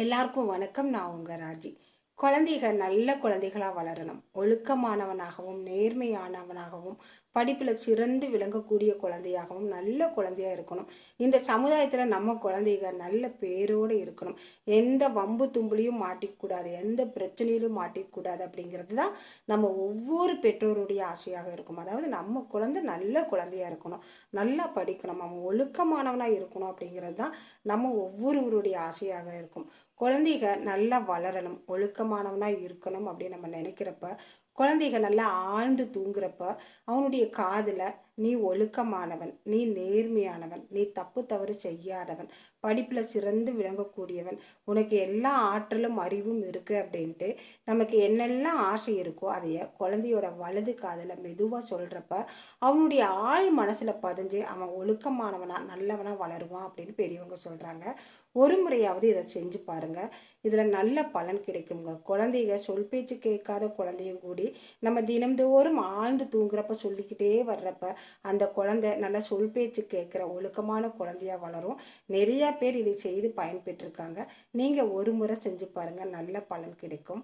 எல்லாருக்கும் வணக்கம். நான் உங்கள் ராஜி. குழந்தைகள் நல்ல குழந்தைகளாக வளரணும். ஒழுக்கமானவனாகவும் நேர்மையானவனாகவும் படிப்பில் சிறந்து விளங்கக்கூடிய குழந்தையாகவும் நல்ல குழந்தையாக இருக்கணும். இந்த சமுதாயத்தில் நம்ம குழந்தைகள் நல்ல பேரோடு இருக்கணும். எந்த வம்பு தும்புலையும் மாட்டிக்கூடாது, எந்த பிரச்சனையிலும் மாட்டிக்கூடாது அப்படிங்கிறது தான் நம்ம ஒவ்வொரு பெற்றோருடைய ஆசையாக இருக்கும். அதாவது நம்ம குழந்தை நல்ல குழந்தையாக இருக்கணும், நல்லா படிக்கணும், அவன் ஒழுக்கமானவனாக இருக்கணும் அப்படிங்கிறது தான் நம்ம ஒவ்வொருவருடைய ஆசையாக இருக்கும். குழந்தைகள் நல்லா வளரணும், ஒழுக்கமானவனாக இருக்கணும் அப்படின்னு நம்ம நினைக்கிறப்ப, குழந்தைகள் நல்லா ஆழ்ந்து தூங்குறப்ப அவனுடைய காதில் நீ ஒழுக்கமானவன், நீ நேர்மையானவன், நீ தப்பு தவறு செய்யாதவன், படிப்பில் சிறந்து விளங்கக்கூடியவன், உனக்கு எல்லா ஆற்றலும் அறிவும் இருக்குது அப்படின்ட்டு நமக்கு என்னெல்லாம் ஆசை இருக்கோ அதைய குழந்தையோட வலது காதில் மெதுவாக சொல்கிறப்ப அவனுடைய ஆள் மனசில் பதிஞ்சு அவன் ஒழுக்கமானவனாக நல்லவனாக வளருவான் அப்படின்னு பெரியவங்க சொல்கிறாங்க. ஒரு முறையாவது இதை செஞ்சு பாருங்கள், இதில் நல்ல பலன் கிடைக்குங்க. குழந்தைங்க சொல் பேச்சு கேட்காத குழந்தையும் கூடி நம்ம தினம்தோறும் ஆழ்ந்து தூங்குறப்ப சொல்லிக்கிட்டே வர்றப்ப அந்த குழந்தை நல்லா சொல் பேச்சு கேட்குற ஒழுக்கமான குழந்தையாக வளரும். நிறையா பேர் இதை செய்து பயன்பெற்றிருக்காங்க. நீங்கள் ஒரு முறை செஞ்சு பாருங்கள், நல்ல பலன் கிடைக்கும்.